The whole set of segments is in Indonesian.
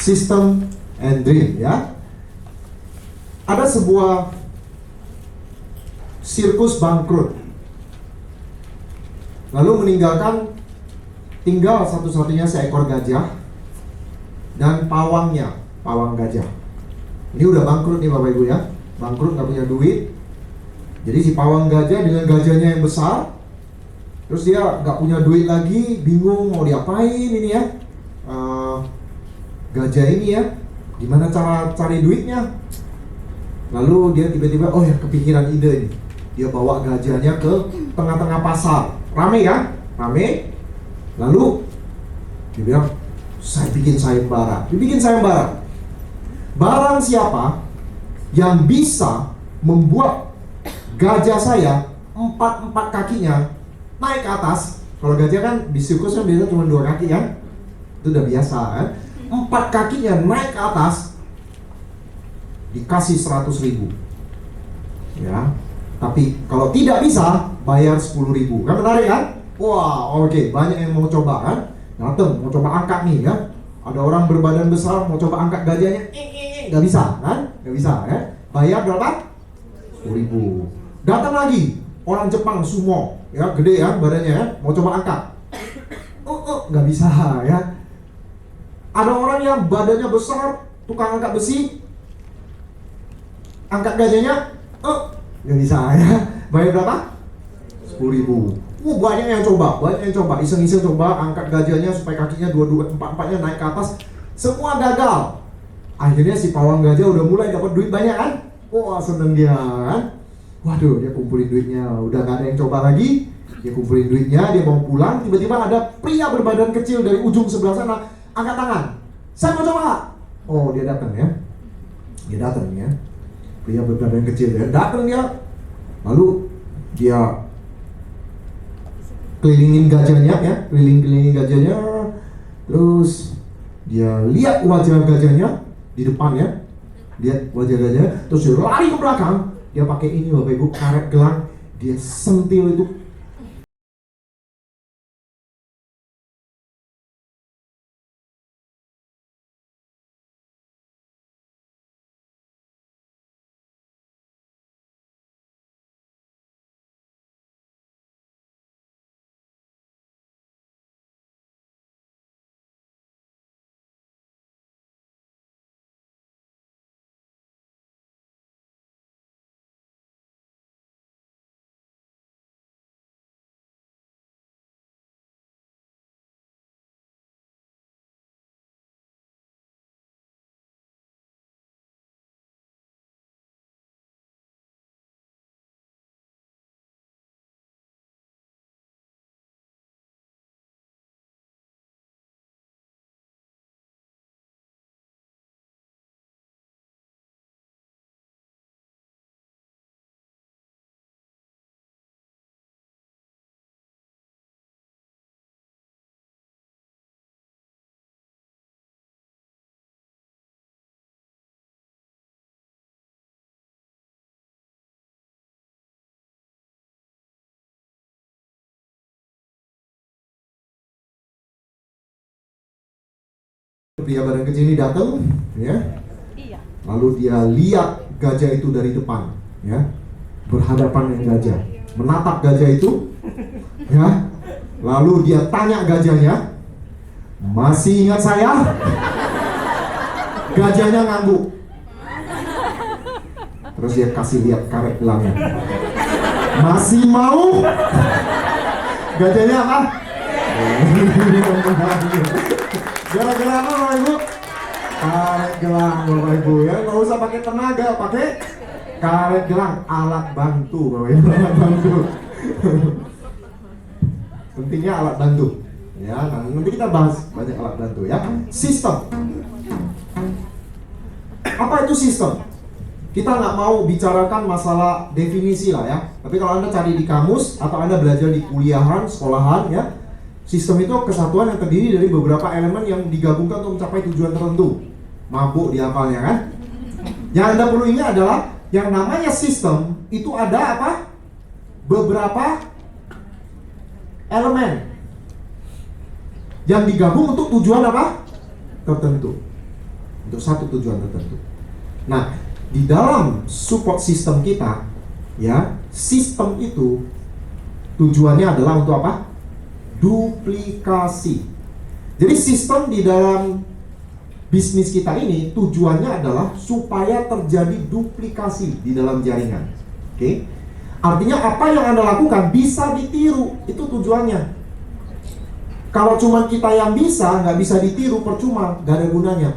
System and Dream, ya. Ada sebuah sirkus bangkrut, lalu meninggalkan tinggal satu-satunya seekor gajah dan pawangnya, pawang gajah. Ini udah bangkrut nih Bapak Ibu ya, bangkrut, nggak punya duit. Jadi si pawang gajah dengan gajahnya yang besar, terus dia nggak punya duit lagi, bingung mau diapain ini ya. Gajah ini ya, gimana cara cari duitnya? Lalu dia tiba-tiba, oh ya, kepikiran ide ini. Dia bawa gajahnya ke tengah-tengah pasar, rame kan? Rame. Lalu dia bilang, saya bikin sayembara. Dibikin sayembara. Barang siapa yang bisa membuat gajah saya empat kakinya naik ke atas. Kalau gajah kan di sirkus kan biasanya cuma 2 kaki kan, itu udah biasa kan. 4 kakinya naik ke atas, dikasih 100.000 ya. Tapi kalau tidak bisa, bayar 10.000. Kan menarik kan? Wah, oke, banyak yang mau coba kan. Dateng, mau coba angkat nih ya. Ada orang berbadan besar mau coba angkat gajahnya, nggak bisa kan? Nggak bisa ya. Bayar berapa? 10.000. Datang lagi orang Jepang sumo ya, gede ya badannya ya, mau coba angkat, nggak bisa ya. Ada orang yang badannya besar, tukang angkat besi, angkat gajahnya, nggak bisa ya. Bayar berapa? 10.000. Banyak yang coba, iseng-iseng coba angkat gajahnya supaya kakinya empat-empatnya naik ke atas, semua gagal. Akhirnya si pawang gajah udah mulai dapat duit banyak kan? Wah, seneng dia kan? Waduh, dia kumpulin duitnya, udah gak ada yang coba lagi. Dia kumpulin duitnya, dia mau pulang. Tiba-tiba ada pria berbadan kecil dari ujung sebelah sana, angkat tangan, saya mau coba. Oh, dia datang ya. Dia datang ya. Pria berbadan kecil ya, datang dia. Lalu dia kelilingin gajahnya ya, kelilingin gajahnya. Terus dia lihat wajah gajahnya di depan ya, lihat wajah gajahnya. Terus dia lari ke belakang. Dia pakai ini Bapak Ibu, karet gelang. Dia sentil itu. Pria badan kecil ini datang ya. Lalu dia lihat gajah itu dari depan ya, berhadapan dengan gajah, menatap gajah itu ya. Lalu dia tanya gajahnya, masih ingat saya? Gajahnya ngangguk. Terus dia kasih lihat karet gelangnya, masih mau? Gajahnya apa? Gara-gara apa Bapak Ibu? Karet gelang Bapak Ibu ya, nggak usah pakai tenaga, pakai karet gelang, alat bantu Bapak Ibu, alat bantu. Pentingnya alat bantu ya, nanti kita bahas banyak alat bantu ya. Sistem. Apa itu sistem? Kita nggak mau bicarakan masalah definisi lah ya, tapi kalau Anda cari di kamus atau Anda belajar di kuliahan, sekolahan ya, sistem itu kesatuan yang terdiri dari beberapa elemen yang digabungkan untuk mencapai tujuan tertentu. Mabuk dihafalnya kan? Yang Anda perlu ingat adalah yang namanya sistem itu ada apa? Beberapa elemen yang digabung untuk tujuan apa? Tertentu. untuk satu tujuan tertentu. Nah, di dalam support system kita, ya, sistem itu tujuannya adalah untuk apa? Duplikasi. Jadi sistem di dalam bisnis kita ini tujuannya adalah supaya terjadi duplikasi di dalam jaringan. Oke? Artinya apa yang Anda lakukan bisa ditiru, itu tujuannya. Kalau cuma kita yang bisa, nggak bisa ditiru, percuma, nggak ada gunanya.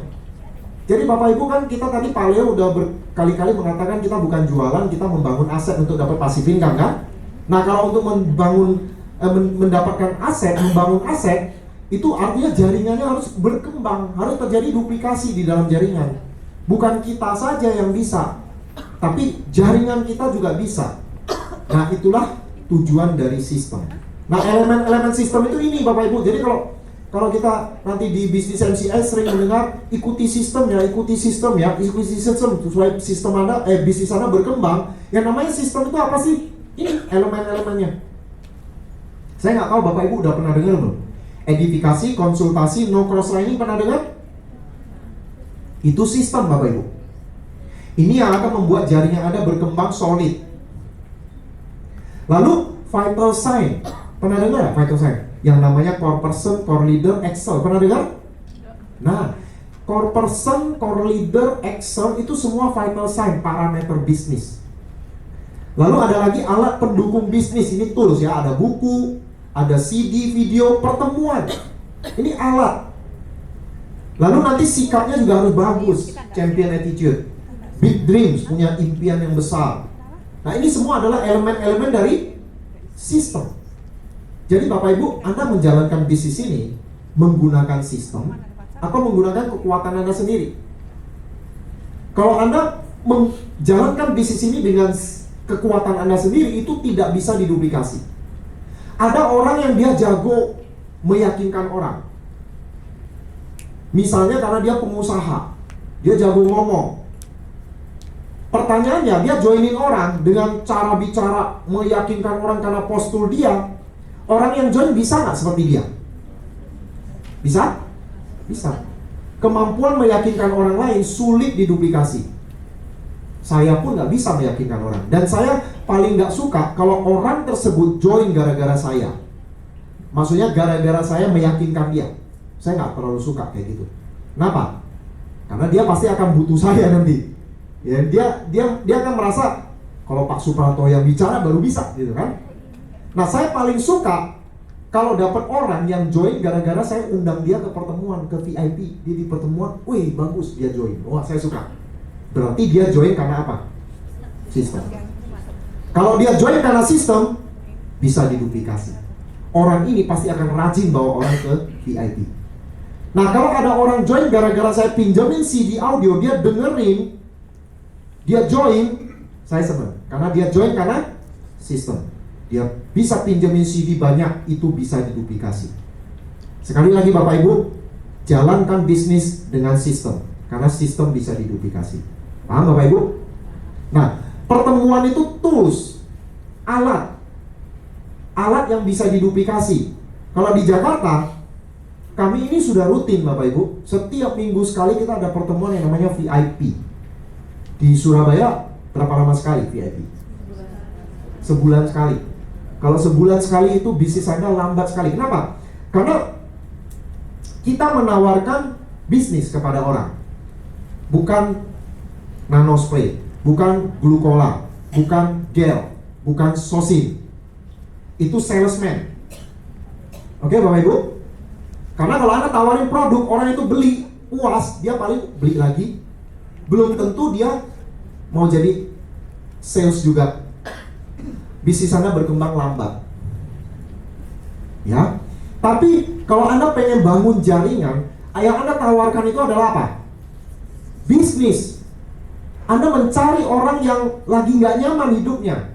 Jadi Bapak Ibu kan kita tadi Pak Leo udah berkali-kali mengatakan kita bukan jualan, kita membangun aset untuk dapat passive income kan? Nah kalau untuk mendapatkan aset, membangun aset, itu artinya jaringannya harus berkembang, harus terjadi duplikasi di dalam jaringan. Bukan kita saja yang bisa, tapi jaringan kita juga bisa. Nah itulah tujuan dari sistem. Nah elemen-elemen sistem itu ini Bapak Ibu. Jadi kalau kita nanti di bisnis MCI sering mendengar ikuti sistem ya, ikuti sistem ya, ikuti sistem supaya sistem Anda, bisnis Anda berkembang. Yang namanya sistem itu apa sih? Ini elemen-elemennya. Saya nggak tahu Bapak Ibu udah pernah dengar belum? Edifikasi, konsultasi, no cross lining, pernah dengar? Itu sistem Bapak Ibu. Ini yang akan membuat jaringan Anda berkembang solid. Lalu vital sign, pernah dengar vital sign? Yang namanya core person, core leader, excel, pernah dengar? Nah, core person, core leader, excel itu semua vital sign, parameter bisnis. Lalu ada lagi alat pendukung bisnis, ini tools ya, ada buku, ada CD, video, pertemuan. Ini alat. Lalu nanti sikapnya juga harus bagus, champion attitude, big dreams, punya impian yang besar. Nah ini semua adalah elemen-elemen dari sistem. Jadi Bapak Ibu, Anda menjalankan bisnis ini menggunakan sistem atau menggunakan kekuatan Anda sendiri. Kalau Anda menjalankan bisnis ini dengan kekuatan Anda sendiri, itu tidak bisa diduplikasi. Ada orang yang dia jago meyakinkan orang. Misalnya karena dia pengusaha, dia jago ngomong. Pertanyaannya, dia joinin orang dengan cara bicara meyakinkan orang karena postur dia. Orang yang join bisa nggak seperti dia? Bisa? Bisa. Kemampuan meyakinkan orang lain sulit diduplikasi. Saya pun nggak bisa meyakinkan orang. Dan saya paling nggak suka kalau orang tersebut join gara-gara saya. Maksudnya gara-gara saya meyakinkan dia. Saya nggak terlalu suka kayak gitu. Kenapa? Karena dia pasti akan butuh saya nanti. Ya, dia akan merasa kalau Pak Suprapto yang bicara baru bisa, gitu kan? Nah, saya paling suka kalau dapat orang yang join gara-gara saya undang dia ke pertemuan, ke VIP. Dia di pertemuan, wih bagus dia join. Wah, saya suka. Berarti dia join karena apa? Sistem. Kalau dia join karena sistem, bisa diduplikasi. Orang ini pasti akan rajin bawa orang ke VIP. Nah, kalau ada orang join gara-gara saya pinjamin CD audio, dia dengerin, dia join, saya senang. Karena dia join karena sistem. Dia bisa pinjamin CD banyak, itu bisa diduplikasi. Sekali lagi Bapak Ibu, jalankan bisnis dengan sistem. Karena sistem bisa diduplikasi. Paham Bapak Ibu? Nah, pertemuan itu tools, alat yang bisa diduplikasi. Kalau di Jakarta, kami ini sudah rutin Bapak Ibu. Setiap minggu sekali kita ada pertemuan yang namanya VIP. Di Surabaya berapa lama sekali VIP? Sebulan sekali. Kalau sebulan sekali itu bisnis Anda lambat sekali. Kenapa? Karena kita menawarkan bisnis kepada orang. Bukan nano spray, bukan glukola, bukan gel, bukan sosin. Itu salesman. Oke Bapak Ibu? Karena kalau Anda tawarin produk, orang itu beli, puas, dia paling beli lagi. Belum tentu dia mau jadi sales juga. Bisnis Anda berkembang lambat. Ya. Tapi kalau Anda pengen bangun jaringan, yang Anda tawarkan itu adalah apa? Bisnis. Anda mencari orang yang lagi nggak nyaman hidupnya,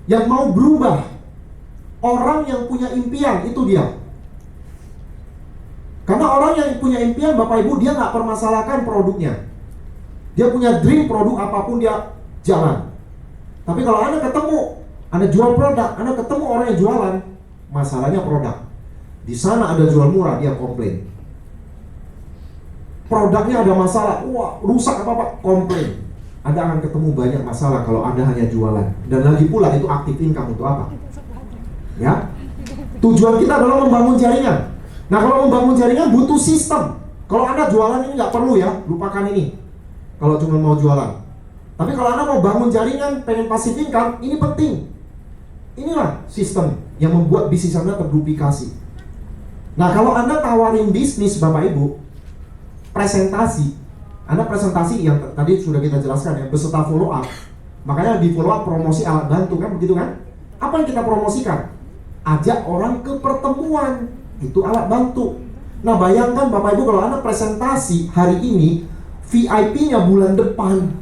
yang mau berubah, orang yang punya impian, itu dia. Karena orang yang punya impian, Bapak Ibu, dia nggak permasalahkan produknya. Dia punya dream, produk apapun dia jalan. Tapi kalau Anda ketemu, Anda jual produk, Anda ketemu orang yang jualan, masalahnya produk. Di sana ada jual murah, dia komplain. produknya ada masalah, wah rusak apa-apa, komplain. Anda akan ketemu banyak masalah kalau Anda hanya jualan. Dan lagi pula itu aktif income untuk apa? Ya, tujuan kita adalah membangun jaringan. Nah, kalau membangun jaringan butuh sistem. Kalau Anda jualan ini nggak perlu ya, lupakan ini. Kalau cuma mau jualan. Tapi kalau Anda mau bangun jaringan, pengen passive income, ini penting. Inilah sistem yang membuat bisnis Anda terduplikasi. Nah, kalau Anda tawarin bisnis Bapak Ibu, presentasi, Anda presentasi yang tadi sudah kita jelaskan ya, beserta follow up. Makanya di follow up promosi alat bantu kan, begitu kan? Apa yang kita promosikan? Ajak orang ke pertemuan, itu alat bantu. Nah, bayangkan Bapak Ibu kalau Anda presentasi hari ini, VIP-nya bulan depan.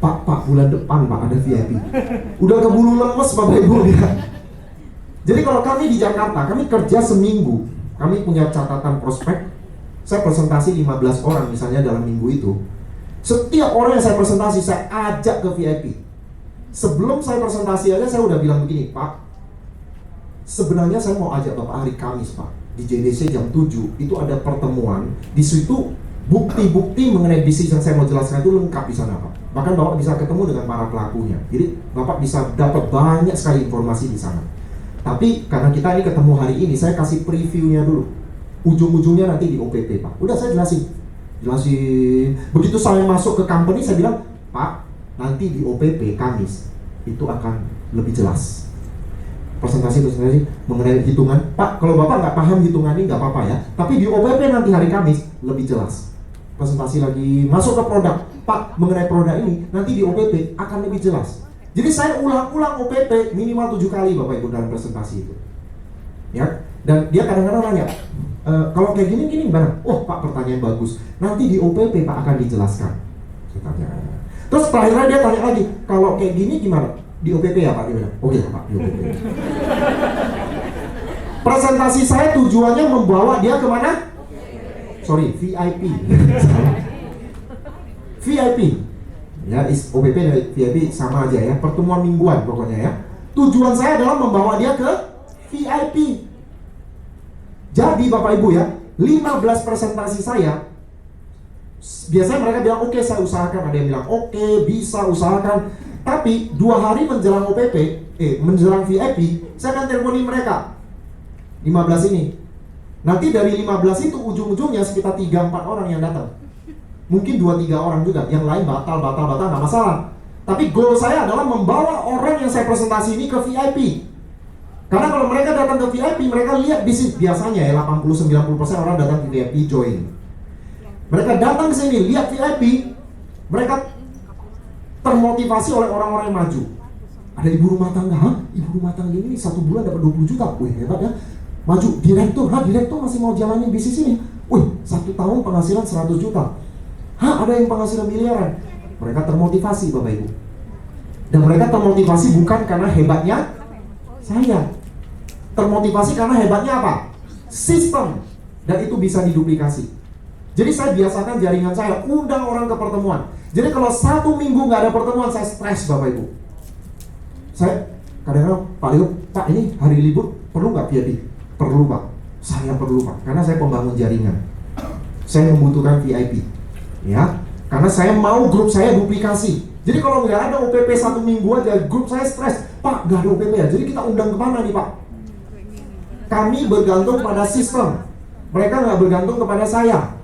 Pak, bulan depan Pak ada VIP. Udah keburu lemes Bapak Ibu ya. Jadi kalau kami di Jakarta, kami kerja seminggu. Kami punya catatan prospek. Saya presentasi 15 orang misalnya dalam minggu itu. Setiap orang yang saya presentasi, saya ajak ke VIP. Sebelum saya presentasi aja saya udah bilang begini, Pak, sebenarnya saya mau ajak Bapak hari Kamis Pak, di JDC jam 7. Itu ada pertemuan. Di situ bukti-bukti mengenai bisnis yang saya mau jelaskan itu lengkap di sana Pak. Bahkan Bapak bisa ketemu dengan para pelakunya. Jadi Bapak bisa dapat banyak sekali informasi di sana. Tapi karena kita ini ketemu hari ini, saya kasih previewnya dulu. Ujung-ujungnya nanti di OPP Pak. Udah saya jelasin. Begitu saya masuk ke company, saya bilang, Pak, nanti di OPP Kamis itu akan lebih jelas. Presentasi mengenai hitungan. Pak, kalau Bapak nggak paham hitungan ini nggak apa-apa ya. Tapi di OPP nanti hari Kamis lebih jelas. Presentasi lagi masuk ke produk. Pak, mengenai produk ini nanti di OPP akan lebih jelas. Jadi saya ulang-ulang OPP minimal 7 kali Bapak Ibu dalam presentasi itu. Ya, dan dia kadang-kadang nanya, kalau kayak gini gimana? Oh Pak, pertanyaan bagus. Nanti di OPP Pak akan dijelaskan. Saya tanya. Terus terakhirnya dia tanya lagi, kalau kayak gini gimana? Di OPP ya Pak? Dia bilang, oke Pak, di OPP. Presentasi saya tujuannya membawa dia kemana? Sorry, VIP. VIP. Ya, OPP dan VIP sama aja ya, pertemuan mingguan pokoknya ya. Tujuan saya adalah membawa dia ke VIP. Jadi Bapak Ibu ya, 15 presentasi saya, biasanya mereka bilang oke, saya usahakan. Ada yang bilang oke, bisa usahakan. Tapi 2 hari menjelang OPP, menjelang VIP, saya akan teleponin mereka 15 ini. Nanti dari 15 itu ujung-ujungnya sekitar 3-4 orang yang datang. Mungkin 2-3 orang juga, yang lain batal, nggak masalah. Tapi goal saya adalah membawa orang yang saya presentasi ini ke VIP. Karena kalau mereka datang ke VIP, mereka lihat bisnis. Biasanya ya 80-90% orang datang ke VIP join. Mereka datang ke sini, lihat VIP, mereka termotivasi oleh orang-orang yang maju. Ada ibu rumah tangga, ibu rumah tangga ini 1 bulan dapat 20 juta. Wih, hebat ya. Maju, direktur masih mau jalanin bisnis ini. Wih, 1 tahun penghasilan 100 juta. Ada yang penghasilan miliaran. Mereka termotivasi Bapak Ibu. Dan mereka termotivasi bukan karena hebatnya saya. Termotivasi karena hebatnya apa? Sistem. Dan itu bisa diduplikasi. Jadi saya biasakan jaringan saya, undang orang ke pertemuan. Jadi kalau 1 minggu nggak ada pertemuan, saya stres Bapak Ibu. Saya kadang-kadang, Pak Leo, Pak ini hari libur perlu nggak VIP? Perlu Pak. Saya perlu Pak, karena saya pembangun jaringan. Saya membutuhkan VIP. Ya, karena saya mau grup saya duplikasi. Jadi kalau nggak ada OPP 1 minggu aja, grup saya stres. Pak, nggak ada OPP ya, jadi kita undang kemana nih Pak? Kami bergantung pada sistem. Mereka nggak bergantung kepada saya.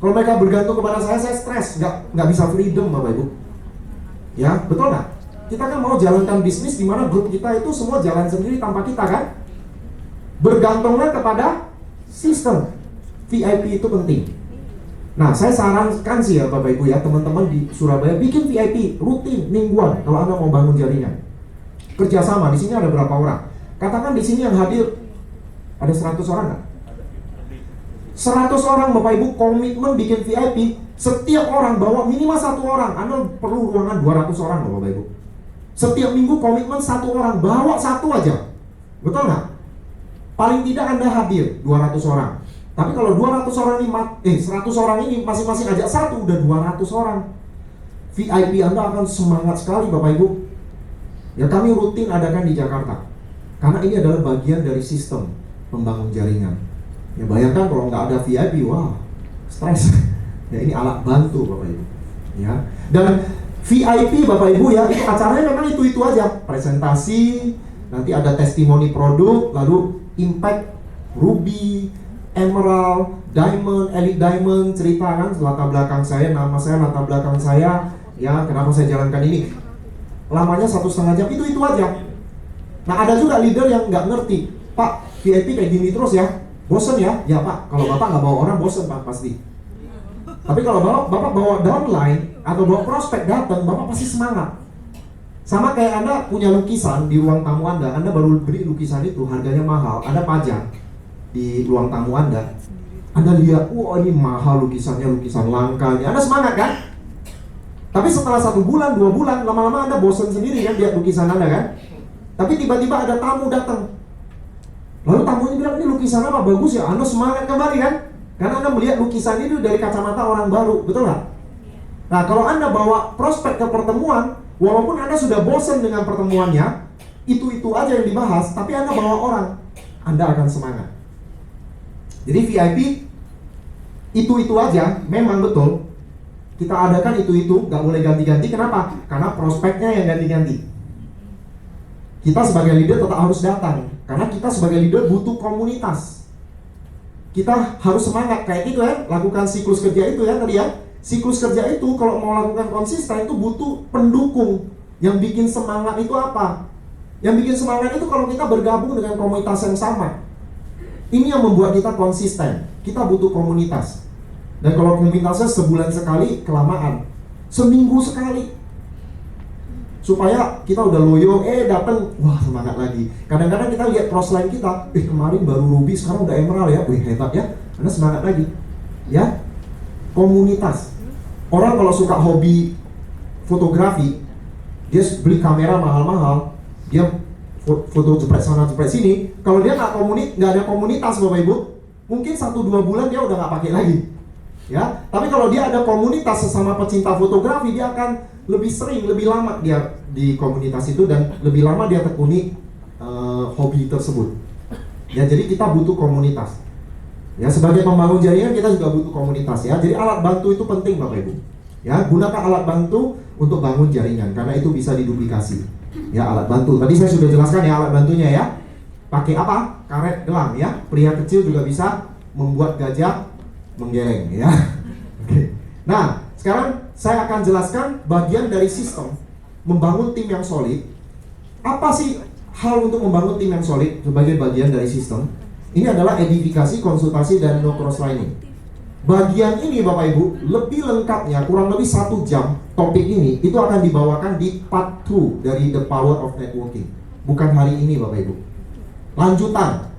Kalau mereka bergantung kepada saya stres, nggak bisa freedom Bapak Ibu. Ya, betul nggak? Kita kan mau jalankan bisnis di mana grup kita itu semua jalan sendiri tanpa kita kan? Bergantungnya kepada sistem. VIP itu penting. Nah, saya sarankan sih ya Bapak Ibu ya, teman-teman di Surabaya bikin VIP rutin mingguan kalau Anda mau bangun jaringan. Kerjasama, di sini ada berapa orang? Katakan di sini yang hadir ada 100 orang nggak? 100 orang Bapak Ibu komitmen bikin VIP. Setiap orang bawa minimal 1 orang. Anda perlu ruangan 200 orang loh Bapak Ibu. Setiap minggu komitmen 1 orang, bawa 1 aja. Betul nggak? Paling tidak Anda hadir 200 orang. Tapi kalau 200 orang ini 100 orang ini masing-masing ajak 1, udah 200 orang. VIP Anda akan semangat sekali Bapak Ibu. Ya, kami rutin adakan di Jakarta. Karena ini adalah bagian dari sistem membangun jaringan. Ya bayangkan kalau nggak ada VIP, wah, stres. Ya ini alat bantu Bapak Ibu. Ya. Dan VIP Bapak Ibu ya, itu acaranya memang itu aja. Presentasi, nanti ada testimoni produk, lalu impact, ruby, emerald, diamond, elite diamond, cerita kan latar belakang saya, nama saya, latar belakang saya, ya kenapa saya jalankan ini. Lamanya 1,5 jam, itu aja. Nah ada juga leader yang nggak ngerti, Pak VIP kayak gini terus ya, bosen ya? Ya Pak, kalau Bapak nggak bawa orang bosen Pak pasti. Tapi kalau Bapak bawa downline atau bawa prospek datang, Bapak pasti semangat. Sama kayak Anda punya lukisan di ruang tamu Anda baru beli lukisan itu, harganya mahal, Anda pajang di ruang tamu Anda lihat, wah ini mahal lukisannya, lukisan langka, Anda semangat kan? Tapi setelah 1 bulan, 2 bulan, lama-lama Anda bosan sendiri kan lihat lukisan Anda kan? Tapi tiba-tiba ada tamu datang, lalu tamunya bilang, ini lukisan apa, bagus ya, Anda semangat kembali kan? Karena Anda melihat lukisan itu dari kacamata orang baru, betul nggak? Nah kalau Anda bawa prospek ke pertemuan, walaupun Anda sudah bosan dengan pertemuannya, itu aja yang dibahas, tapi Anda bawa orang, Anda akan semangat. Jadi VIP itu aja, memang betul. Kita adakan itu, nggak boleh ganti-ganti. Kenapa? Karena prospeknya yang ganti-ganti. Kita sebagai leader tetap harus datang, karena kita sebagai leader butuh komunitas. Kita harus semangat kayak gitu ya, lakukan siklus kerja itu ya tadi ya. Siklus kerja itu kalau mau lakukan konsisten itu butuh pendukung. Yang bikin semangat itu apa? Yang bikin semangat itu kalau kita bergabung dengan komunitas yang sama. Ini yang membuat kita konsisten. Kita butuh komunitas. Dan kalau komunitasnya sebulan sekali, kelamaan. Seminggu sekali. Supaya kita udah loyo, datang, wah semangat lagi. Kadang-kadang kita lihat crossline kita, kemarin baru ruby, sekarang udah emerald ya, hebat ya. Anda semangat lagi. Ya, komunitas. Orang kalau suka hobi fotografi, dia beli kamera mahal-mahal, dia foto jepret sana jepret sini. Kalau dia nggak ada komunitas Bapak Ibu, mungkin 1-2 bulan dia udah nggak pakai lagi. Ya, tapi kalau dia ada komunitas sesama pecinta fotografi, dia akan lebih sering, lebih lama dia di komunitas itu dan lebih lama dia tekuni hobi tersebut. Ya, jadi kita butuh komunitas. Ya, sebagai pembangun jaringan kita juga butuh komunitas ya. Jadi alat bantu itu penting Bapak Ibu. Ya, gunakan alat bantu untuk bangun jaringan karena itu bisa diduplikasi. Ya, alat bantu. Tadi saya sudah jelaskan ya alat bantunya ya. Pakai apa? Karet gelang ya. Pria kecil juga bisa membuat gajah menggeleng ya. Oke. Nah, sekarang saya akan jelaskan bagian dari sistem membangun tim yang solid. Apa sih hal untuk membangun tim yang solid sebagai bagian dari sistem? Ini adalah edifikasi, konsultasi, dan no cross lining. Bagian ini Bapak Ibu, lebih lengkapnya, kurang lebih 1 jam topik ini, itu akan dibawakan di part 2 dari The Power of Networking. Bukan hari ini Bapak Ibu. Lanjutan.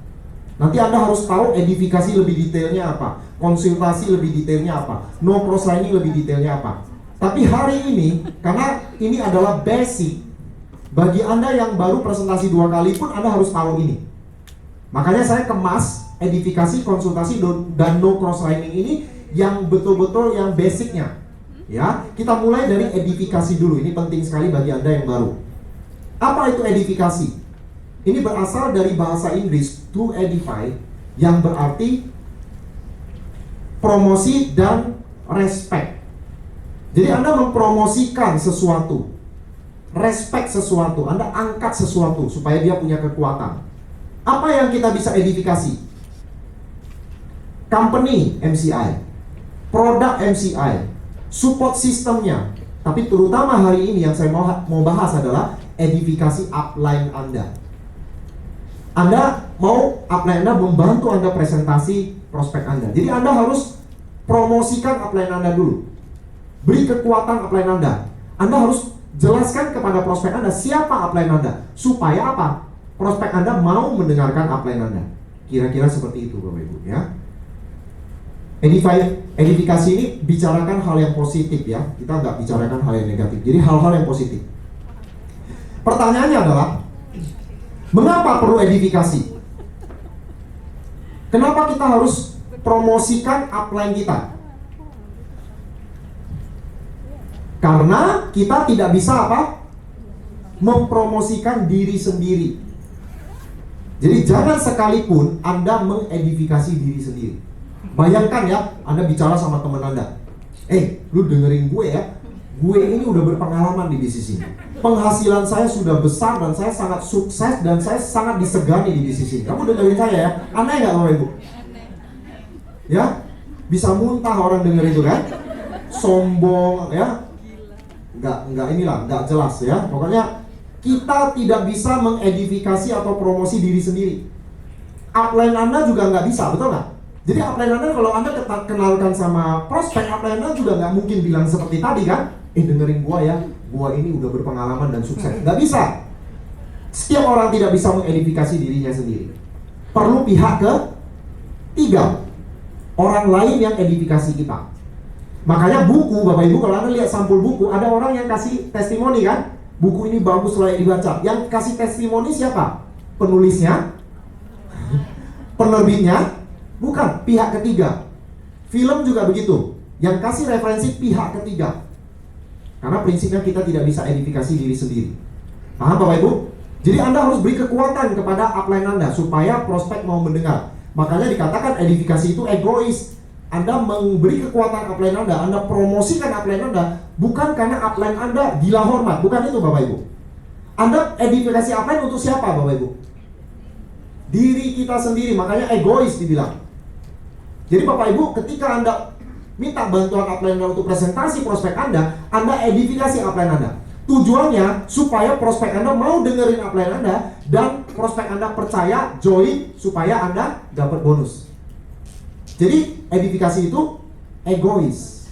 Nanti Anda harus tahu edifikasi lebih detailnya apa, konsultasi lebih detailnya apa, no cross lining lebih detailnya apa. Tapi hari ini, karena ini adalah basic, bagi Anda yang baru presentasi 2 kali pun Anda harus tahu ini. Makanya saya kemas edifikasi, konsultasi, dan no cross lining ini yang betul-betul yang basicnya. Ya, kita mulai dari edifikasi dulu. Ini penting sekali bagi Anda yang baru. Apa itu edifikasi? Ini berasal dari bahasa Inggris to edify, yang berarti promosi dan respect. Jadi Anda mempromosikan sesuatu, respect sesuatu, Anda angkat sesuatu supaya dia punya kekuatan. Apa yang kita bisa edifikasi? Company MCI, produk MCI, support sistemnya. Tapi terutama hari ini yang saya mau bahas adalah edifikasi upline Anda. Anda mau upline Anda membantu Anda presentasi prospek Anda. Jadi Anda harus promosikan upline Anda dulu. Beri kekuatan upline Anda. Anda harus jelaskan kepada prospek Anda siapa upline Anda. Supaya apa? Prospek Anda mau mendengarkan upline Anda. Kira-kira seperti itu Bapak Ibu ya. Edifikasi ini bicarakan hal yang positif ya. Kita nggak bicarakan hal yang negatif. Jadi hal-hal yang positif. Pertanyaannya adalah, mengapa perlu edifikasi? Kenapa kita harus promosikan upline kita? Karena kita tidak bisa apa? Mempromosikan diri sendiri. Jadi jangan sekalipun Anda mengedifikasi diri sendiri. Bayangkan ya, Anda bicara sama teman Anda, lu dengerin gue ya, gue ini udah berpengalaman di bisnis ini. Penghasilan saya sudah besar dan saya sangat sukses dan saya sangat disegani di bisnis ini. Kamu dengerin saya ya, aneh nggak Bapak Ibu? Ya, bisa muntah orang denger itu kan? Sombong ya, nggak jelas ya. Pokoknya kita tidak bisa mengedifikasi atau promosi diri sendiri. Upline Anda juga nggak bisa, betul nggak? Jadi upline Anda kalau Anda kenalkan sama prospek, upline Anda juga nggak mungkin bilang seperti tadi kan? Dengerin gua ya, gua ini udah berpengalaman dan sukses. Nggak bisa. Setiap orang tidak bisa mengedifikasi dirinya sendiri. Perlu pihak ketiga, orang lain yang edifikasi kita. Makanya buku, Bapak Ibu, kalau Anda lihat sampul buku, ada orang yang kasih testimoni kan? Buku ini bagus, layak dibaca. Yang kasih testimoni siapa? Penulisnya? Penerbitnya? Bukan, pihak ketiga. Film juga begitu. Yang kasih referensi pihak ketiga. Karena prinsipnya kita tidak bisa edifikasi diri sendiri. Paham Bapak Ibu? Jadi Anda harus beri kekuatan kepada upline Anda supaya prospek mau mendengar. Makanya dikatakan edifikasi itu egois. Anda memberi kekuatan upline Anda promosikan upline Anda bukan karena upline Anda gila hormat, bukan itu Bapak Ibu. Anda edifikasi upline untuk siapa Bapak Ibu? Diri kita sendiri, makanya egois dibilang. Jadi Bapak Ibu, ketika Anda minta bantuan upline Anda untuk presentasi prospek Anda edifikasi upline Anda. Tujuannya supaya prospek Anda mau dengerin upline Anda dan prospek Anda percaya, join supaya Anda dapat bonus. Jadi edifikasi itu egois.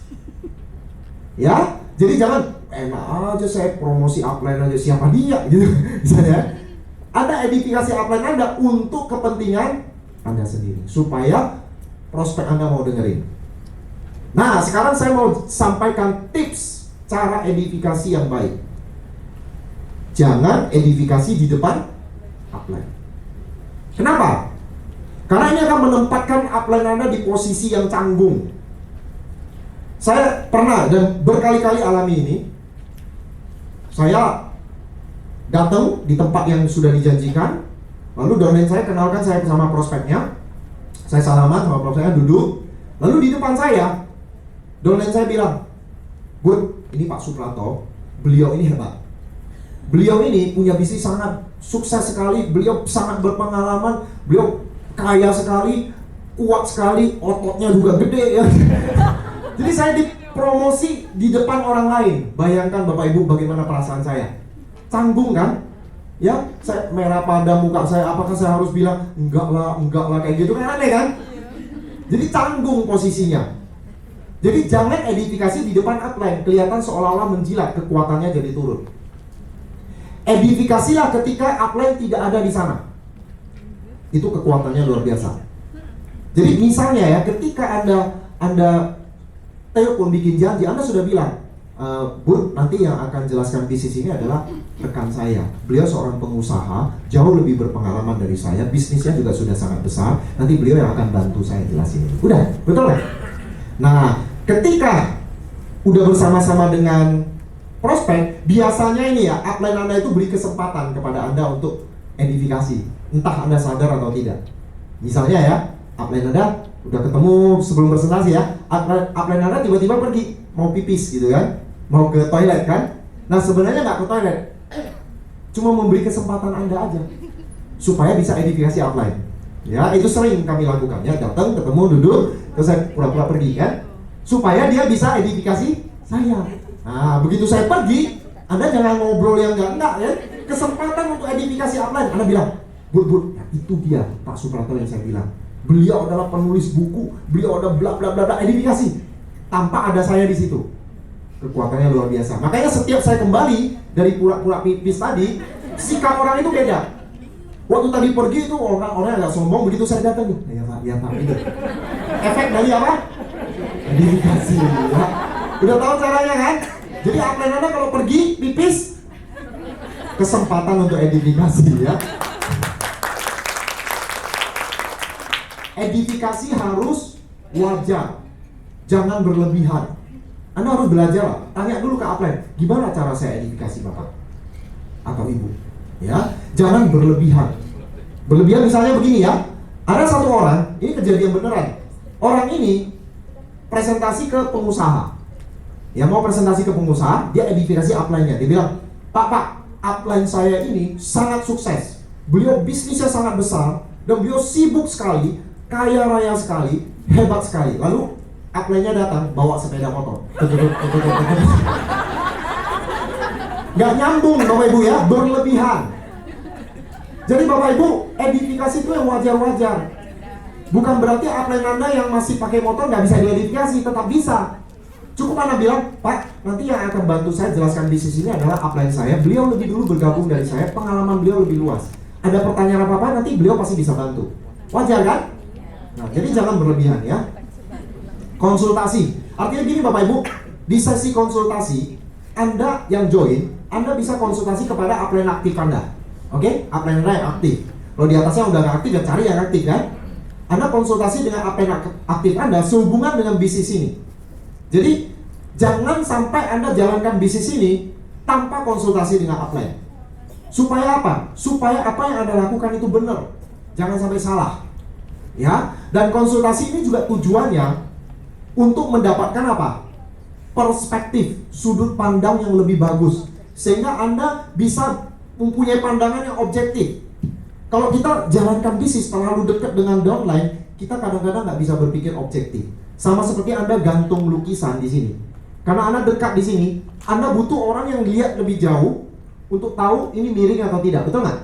Ya, jadi jangan enak aja saya promosi upline aja, siapa dia gitu. Misalnya, Anda edifikasi upline Anda untuk kepentingan Anda sendiri supaya prospek Anda mau dengerin. Nah, sekarang saya mau sampaikan tips cara edifikasi yang baik. Jangan edifikasi di depan upline. Kenapa? Karena ini akan menempatkan upline Anda di posisi yang canggung. Saya pernah dan berkali-kali alami ini. Saya datang di tempat yang sudah dijanjikan, lalu downline saya kenalkan saya bersama prospeknya. Saya salaman sama prospeknya, duduk. Lalu di depan saya, downline saya bilang, "Bud, ini Pak Suprato, beliau ini hebat. Beliau ini punya bisnis sangat sukses sekali, beliau sangat berpengalaman, beliau kaya sekali, kuat sekali, ototnya juga gede ya." Jadi saya dipromosi di depan orang lain. Bayangkan Bapak Ibu bagaimana perasaan saya. Canggung kan? Ya, saya merah pada muka saya. Apakah saya harus bilang enggak lah kayak gitu kan aneh kan? Jadi canggung posisinya. Jadi jangan edifikasi di depan upline, kelihatan seolah-olah menjilat, kekuatannya jadi turun. Edifikasilah ketika upline tidak ada di sana. Itu kekuatannya luar biasa. Jadi misalnya ya, ketika Anda telepon bikin janji, Anda sudah bilang, "Bud, nanti yang akan jelaskan bisnis ini adalah rekan saya. Beliau seorang pengusaha, jauh lebih berpengalaman dari saya, bisnisnya juga sudah sangat besar. Nanti beliau yang akan bantu saya jelasin." Udah, betul ya? Nah, ketika udah bersama-sama dengan prospek, biasanya ini ya, upline Anda itu beri kesempatan kepada Anda untuk edifikasi. Entah Anda sadar atau tidak. Misalnya ya, upline Anda udah ketemu sebelum presentasi ya, upline Anda tiba-tiba pergi, mau pipis gitu kan, mau ke toilet kan. Nah sebenarnya nggak ke toilet, cuma memberi kesempatan Anda aja supaya bisa edifikasi upline. Ya, itu sering kami lakukan ya, datang, ketemu, duduk, terus saya pura-pura pergi kan, supaya dia bisa edifikasi saya. Nah, begitu saya pergi, Anda jangan ngobrol yang enggak ya. Kesempatan untuk edifikasi upline, Anda bilang, "Bud, ya itu dia Pak Suprato yang saya bilang. Beliau adalah penulis buku, beliau ada bla bla bla bla," edifikasi. Tanpa ada saya di situ. Kekuatannya luar biasa. Makanya setiap saya kembali dari pura-pura pipis tadi, sikap orang itu beda. Waktu tadi pergi itu orang agak sombong, begitu saya datang tuh, ya Pak, itu. Efek dari apa? Edifikasi ya. Udah tahu caranya kan? Jadi upline Anda kalau pergi pipis, kesempatan untuk edifikasi ya. Edifikasi harus wajar, jangan berlebihan. Anda harus belajar, tanya dulu ke upline, gimana cara saya edifikasi Bapak atau Ibu? Ya, jangan berlebihan. Berlebihan misalnya begini ya. Ada satu orang, ini kejadian beneran. Orang ini presentasi ke pengusaha. Ya mau presentasi ke pengusaha, dia edifikasi upline-nya. Dia bilang, Pak, upline saya ini sangat sukses. Beliau bisnisnya sangat besar dan beliau sibuk sekali, kaya raya sekali, hebat sekali. Lalu upline-nya datang bawa sepeda motor. Nggak nyambung Bapak Ibu ya, berlebihan. Jadi Bapak Ibu, edifikasi itu yang wajar-wajar. Bukan berarti upline Anda yang masih pakai motor nggak bisa diedifikasi, tetap bisa. Cukup Anda bilang, Pak, nanti yang akan bantu saya jelaskan bisnis ini adalah upline saya. Beliau lebih dulu bergabung dari saya, pengalaman beliau lebih luas. Ada pertanyaan apa-apa, nanti beliau pasti bisa bantu. Wajar kan? Nah, jadi jangan berlebihan ya. Konsultasi, artinya gini Bapak Ibu, di sesi konsultasi, Anda yang join, Anda bisa konsultasi kepada upline aktif Anda. Oke, upline Anda yang aktif. Kalau di atasnya udah nggak aktif, ya cari yang aktif kan. Anda konsultasi dengan upline aktif Anda sehubungan dengan bisnis ini. Jadi jangan sampai Anda jalankan bisnis ini tanpa konsultasi dengan upline. Supaya apa? Supaya apa yang Anda lakukan itu benar. Jangan sampai salah. Ya, dan konsultasi ini juga tujuannya untuk mendapatkan apa? Perspektif, sudut pandang yang lebih bagus. Sehingga Anda bisa mempunyai pandangan yang objektif. Kalau kita jalankan bisnis terlalu dekat dengan downline, kita kadang-kadang nggak bisa berpikir objektif. Sama seperti Anda gantung lukisan di sini. Karena Anda dekat di sini, Anda butuh orang yang lihat lebih jauh untuk tahu ini miring atau tidak, betul nggak?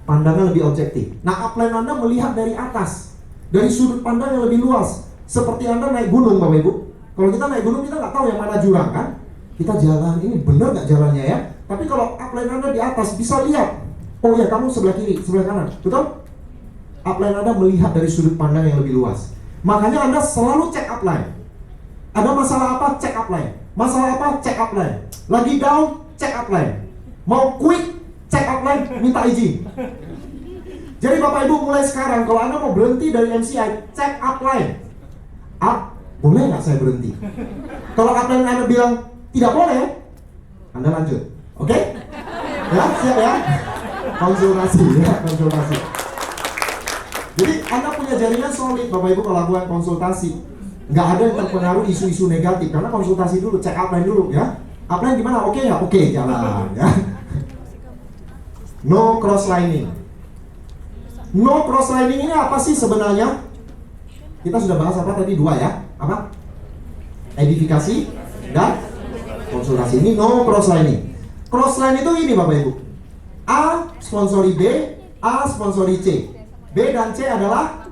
Pandangan lebih objektif. Nah, upline Anda melihat dari atas, dari sudut pandang yang lebih luas. Seperti Anda naik gunung, Bapak Ibu. Kalau kita naik gunung, kita nggak tahu yang mana jurang kan? Kita jalan, ini benar nggak jalannya ya? Tapi kalau upline Anda di atas bisa lihat, oh ya kamu sebelah kiri, sebelah kanan, betul? Upline Anda melihat dari sudut pandang yang lebih luas. Makanya Anda selalu cek upline. Ada masalah apa? Cek upline. Masalah apa? Cek upline. Lagi down? Cek upline. Mau quit? Cek upline, minta izin. Jadi Bapak Ibu mulai sekarang, kalau Anda mau berhenti dari MCI, cek upline. Boleh nggak saya berhenti? Kalau upline Anda bilang tidak boleh, Anda lanjut. Oke? Ya, siap ya? Konsultasi ya, konsultasi. Jadi Anda punya jaringan solid Bapak Ibu kalau lakukan konsultasi. Nggak ada yang terpengaruh isu-isu negatif. Karena konsultasi dulu, cek upline dulu ya. Upline gimana? Oke ya? Oke, jalan ya. No cross-lining. No cross-lining ini apa sih sebenarnya? Kita sudah bahas apa tadi? Dua ya? Apa? Edifikasi dan konsultasi. Ini no cross-lining. Crossline itu ini Bapak Ibu. A sponsori B, A sponsori C. B dan C adalah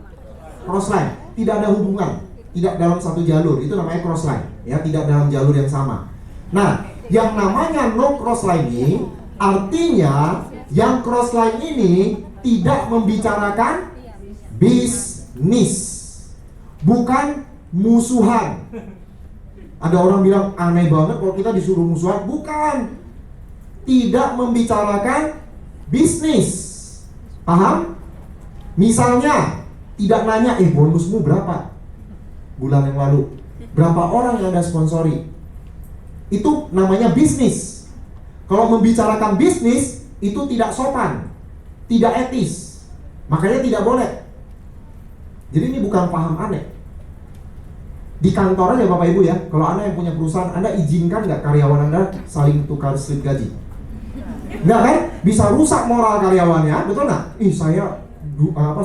crossline. Tidak ada hubungan, tidak dalam satu jalur. Itu namanya crossline. Ya, tidak dalam jalur yang sama. Nah, yang namanya no crosslining artinya yang crossline ini tidak membicarakan bisnis, bukan musuhan. Ada orang bilang aneh banget kalau kita disuruh musuhan. Bukan. Tidak membicarakan bisnis. Paham? Misalnya tidak nanya, bonusmu berapa bulan yang lalu, berapa orang yang Anda sponsori. Itu namanya bisnis. Kalau membicarakan bisnis, itu tidak sopan, tidak etis. Makanya tidak boleh. Jadi ini bukan paham aneh. Di kantor aja Bapak Ibu ya, kalau Anda yang punya perusahaan, Anda izinkan nggak karyawan Anda saling tukar slip gaji? Nggak kan? Bisa rusak moral karyawannya, betul nggak?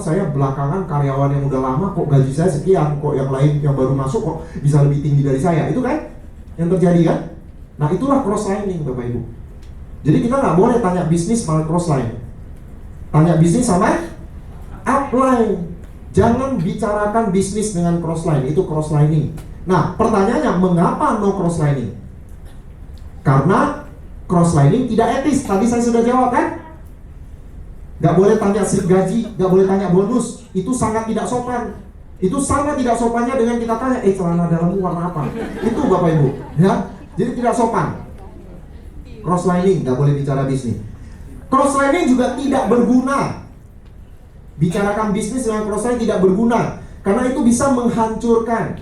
Saya belakangan karyawan yang udah lama kok gaji saya sekian, kok yang lain yang baru masuk kok bisa lebih tinggi dari saya. Itu kan yang terjadi kan? Nah itulah cross-lining Bapak Ibu. Jadi kita nggak boleh tanya bisnis malah cross-line. Tanya bisnis sama upline. Jangan bicarakan bisnis dengan cross-line, itu cross-lining. Nah pertanyaannya, mengapa no cross-lining? Karena cross-lining tidak etis. Tadi saya sudah jawab kan? Gak boleh tanya slip gaji, gak boleh tanya bonus. Itu sangat tidak sopan. Itu sama tidak sopannya dengan kita tanya, celana dalammu warna apa? Itu Bapak Ibu ya. Jadi tidak sopan. Cross-lining, gak boleh bicara bisnis. Cross-lining juga tidak berguna. Bicarakan bisnis dengan cross-lining tidak berguna. Karena itu bisa menghancurkan.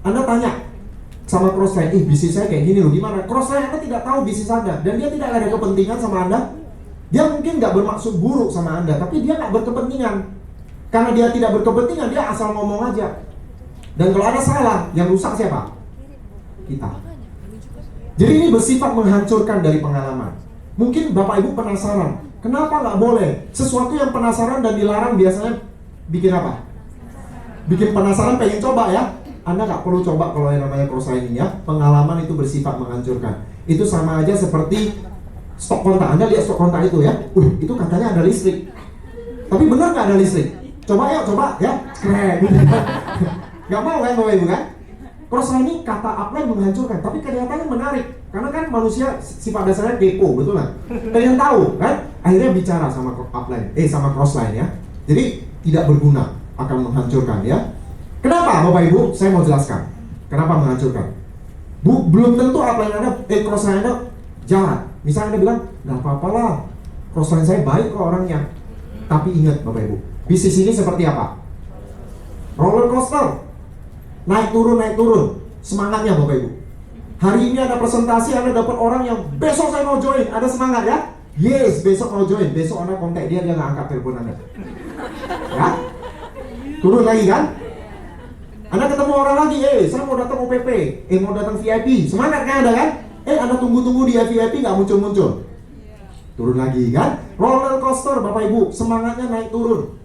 Anda tanya sama cross-line, bisnis saya kayak gini loh, gimana? Cross-line Anda tidak tahu bisnis Anda, dan dia tidak ada kepentingan sama Anda. Dia mungkin nggak bermaksud buruk sama Anda, tapi dia nggak berkepentingan. Karena dia tidak berkepentingan, dia asal ngomong aja. Dan kalau ada salah, yang rusak siapa? Kita. Jadi ini bersifat menghancurkan dari pengalaman. Mungkin Bapak Ibu penasaran, kenapa nggak boleh? Sesuatu yang penasaran dan dilarang biasanya bikin apa? Bikin penasaran, pengen coba ya. Anda nggak perlu coba kalau yang namanya cross-lining ya. Pengalaman itu bersifat menghancurkan. Itu sama aja seperti stok kontak. Anda lihat stok kontak itu ya. Itu katanya ada listrik. Tapi benar nggak ada listrik? Coba ya. Keren. Gak mau kan Bapak Ibu kan? Cross-lining kata upline menghancurkan, tapi kenyataannya menarik. Karena kan manusia sifat dasarnya kepo, betul nggak? Pengen tahu kan? Akhirnya bicara sama upline, sama cross-line ya. Jadi tidak berguna, akan menghancurkan ya. Kenapa Bapak Ibu? Saya mau jelaskan. Kenapa menghancurkan? Belum tentu upline Anda, cross-line Anda jahat. Misalnya Anda bilang, nggak apa-apa lah, cross-line saya baik kok orangnya. Tapi ingat Bapak Ibu, bisnis ini seperti apa? Roller coaster, naik turun. Semangatnya Bapak Ibu. Hari ini ada presentasi, Anda dapat orang yang besok saya mau join, ada semangat ya. Yes, besok mau join. Besok Anda kontak dia nggak angkat telepon Anda. Ya, turun lagi kan? Anda ketemu orang lagi, saya mau datang OPP, mau datang VIP, semangat kan Anda kan? Anda tunggu di VIP nggak muncul. Turun lagi kan? Roller coaster Bapak Ibu, semangatnya naik turun.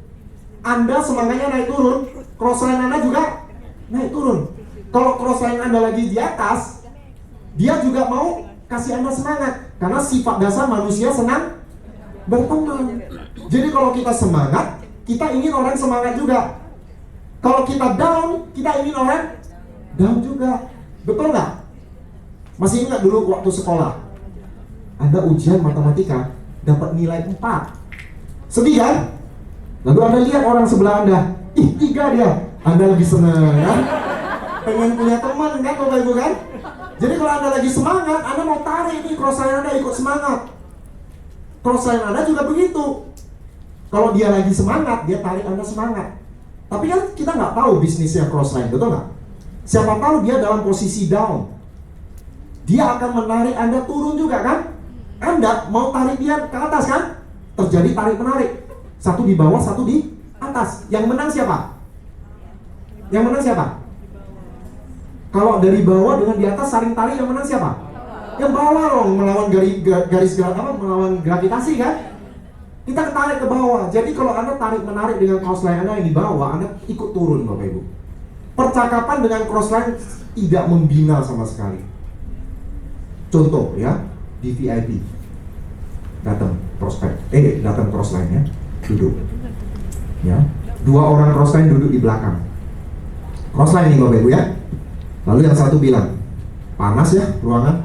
Anda semangatnya naik turun, crossline Anda juga naik turun. Kalau crossline Anda lagi di atas, dia juga mau kasih Anda semangat. Karena sifat dasar manusia senang berteman. Jadi kalau kita semangat, kita ingin orang semangat juga. Kalau kita down, kita ingin orang down juga. Betul nggak? Masih ingat dulu waktu sekolah, Anda ujian matematika dapat nilai 4. Sedih kan? Lalu Anda lihat orang sebelah Anda, 3 dia. Anda lebih senang kan? Pengen punya teman kan Bapak Ibu kan? Jadi kalau Anda lagi semangat, Anda mau tarik nih crossline Anda ikut semangat. Crossline Anda juga begitu. Kalau dia lagi semangat, dia tarik Anda semangat. Tapi kan kita nggak tahu bisnisnya crossline, betul nggak? Siapa tahu dia dalam posisi down, dia akan menarik Anda turun juga kan? Anda mau tarik dia ke atas kan? Terjadi tarik menarik. Satu di bawah, satu di atas. Yang menang siapa? Kalau dari bawah dengan di atas saling tarik, yang menang siapa? Yang bawah dong, melawan melawan gravitasi kan? Kita tarik ke bawah. Jadi kalau Anda tarik menarik dengan crossline Anda yang di bawah, Anda ikut turun Bapak Ibu. Percakapan dengan crossline tidak membina sama sekali. Contoh ya, di VIP datang prospek, datang crossline ya, duduk. Ya, 2 orang crossline duduk di belakang. Crossline nih Bapak Ibu ya. Lalu yang satu bilang, panas ya ruangan.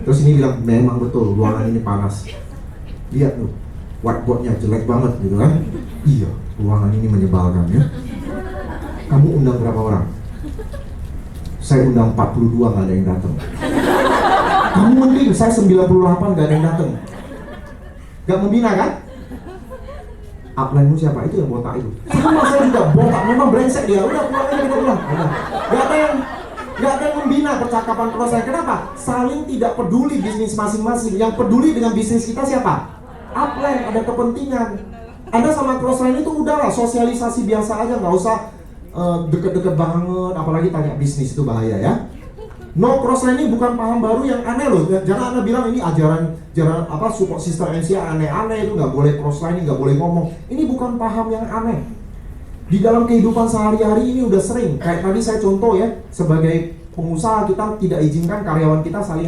Terus ini bilang, memang betul ruangan ini panas. Lihat tuh, whiteboardnya jelek banget gitu kan. Iya, ruangan ini menyebalkan ya. Kamu undang berapa orang? Saya undang 42, nggak ada yang datang. Kamu mending, saya 98, nggak ada yang datang. Gak membina kan? Upline-mu siapa? Itu yang botak itu. Sama saya juga botak, memang brengsek dia. Udah pulang aja kita bilang. Gak ada yang membina percakapan crossline. Kenapa? Saling tidak peduli bisnis masing-masing. Yang peduli dengan bisnis kita siapa? Upline, ada kepentingan. Anda sama crossline itu udahlah sosialisasi biasa aja, nggak usah deket-deket banget. Apalagi tanya bisnis, itu bahaya ya. No, crossline ini bukan paham baru yang aneh loh. Jangan Anda bilang ini ajaran support system NCA aneh-aneh, itu nggak boleh crossline, nggak boleh ngomong. Ini bukan paham yang aneh. Di dalam kehidupan sehari-hari ini udah sering. Kayak tadi saya contoh ya, sebagai pengusaha kita tidak izinkan karyawan kita saling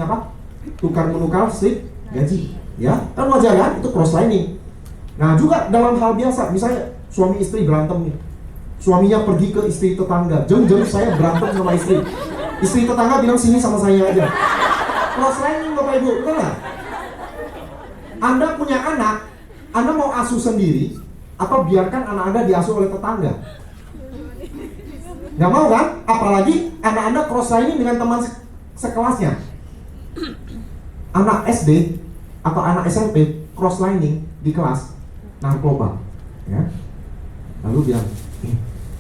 tukar-menukar slip gaji. Ya, kan wajar kan? Itu crosslining. Nah juga dalam hal biasa, misalnya suami istri berantem nih. Suaminya pergi ke istri tetangga, jeng saya berantem sama istri. Istri tetangga bilang sini sama saya aja. Crosslining Bapak Ibu, betul nggak? Anda punya anak, Anda mau asuh sendiri atau biarkan anak Anda diasuh oleh tetangga? Nggak mau kan? Apalagi anak Anda crosslining dengan teman sekelasnya. Anak SD atau anak SMP crosslining di kelas narkoba, ya. Lalu bilang,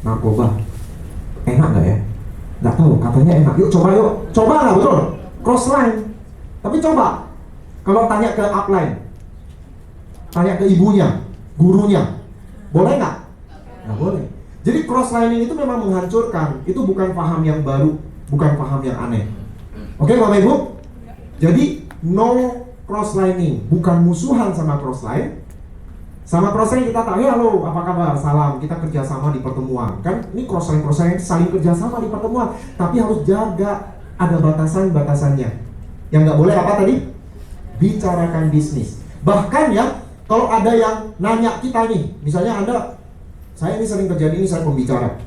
narkoba enak nggak ya? Nggak tahu, katanya enak. Yuk coba nggak, betul? Crossline. Tapi coba kalau tanya ke upline, tanya ke ibunya, gurunya. Boleh nggak? Nggak boleh. Jadi cross-lining itu memang menghancurkan. Itu bukan paham yang baru, bukan paham yang aneh. Oke Bapak Ibu? Jadi no cross-lining, bukan musuhan sama cross-line. Sama cross-line kita tanya, halo, apa kabar? Salam, kita kerjasama di pertemuan. Kan ini cross-line saling kerjasama di pertemuan. Tapi harus jaga, ada batasan-batasannya. Yang nggak boleh apa tadi? Bicarakan bisnis. Bahkan ya, kalau ada yang nanya kita nih, misalnya saya ini sering terjadi ini, saya pembicara.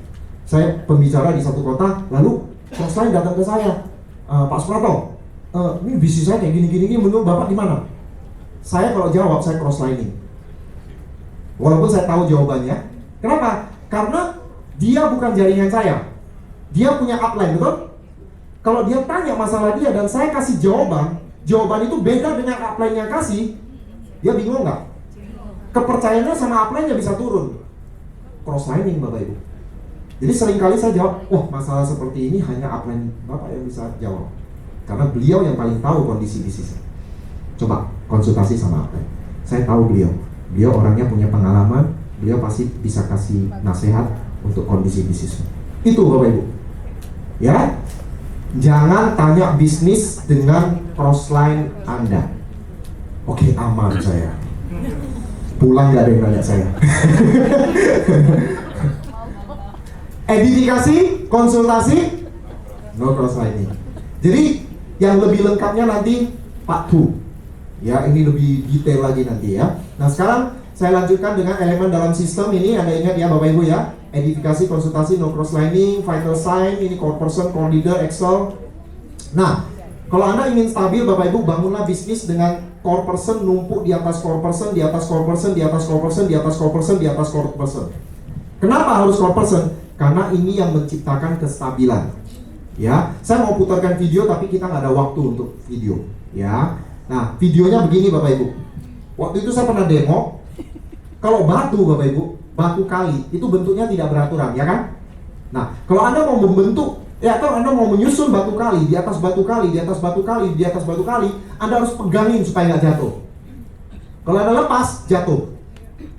Saya pembicara di satu kota, lalu cross-line datang ke saya. Pak Suprato, ini bisnis saya kayak gini-gini, menurut Bapak gimana? Saya kalau jawab, saya cross-lining. Walaupun saya tahu jawabannya. Kenapa? Karena dia bukan jaringan saya. Dia punya upline, betul? Kalau dia tanya masalah dia dan saya kasih jawaban itu beda dengan upline yang kasih, dia bingung nggak? Kepercayaannya sama upline-nya bisa turun. Cross-lining Bapak Ibu. Jadi seringkali saya jawab, masalah seperti ini hanya upline Bapak yang bisa jawab. Karena beliau yang paling tahu kondisi bisnisnya. Coba konsultasi sama upline. Saya tahu beliau orangnya punya pengalaman, beliau pasti bisa kasih nasihat untuk kondisi bisnisnya. Itu Bapak Ibu. Ya, jangan tanya bisnis dengan cross-line Anda. Oke, aman saya. Pulang gak ada yang nanya saya. Edifikasi, konsultasi, no cross-lining. Jadi yang lebih lengkapnya nanti Pak Tu. Ya, ini lebih detail lagi nanti ya. Nah, sekarang saya lanjutkan dengan elemen dalam sistem ini. Anda ingat ya Bapak Ibu ya, edifikasi, konsultasi, no cross-lining, vital sign, ini core person, core leader, Excel. Nah, kalau Anda ingin stabil Bapak Ibu, bangunlah bisnis dengan core person numpuk di atas core person, di atas core person, di atas core person, di atas core person, di atas core person. Kenapa harus core person? Karena ini yang menciptakan kestabilan. Ya, saya mau putarkan video tapi kita nggak ada waktu untuk video. Ya, nah videonya begini Bapak Ibu. Waktu itu saya pernah demo. Kalau batu Bapak Ibu, batu kali itu bentuknya tidak beraturan, ya kan? Nah, kalau Anda mau membentuk, kalau Anda mau menyusun batu kali, di atas batu kali, di atas batu kali, di atas batu kali, Anda harus pegangin supaya nggak jatuh. Kalau Anda lepas, jatuh.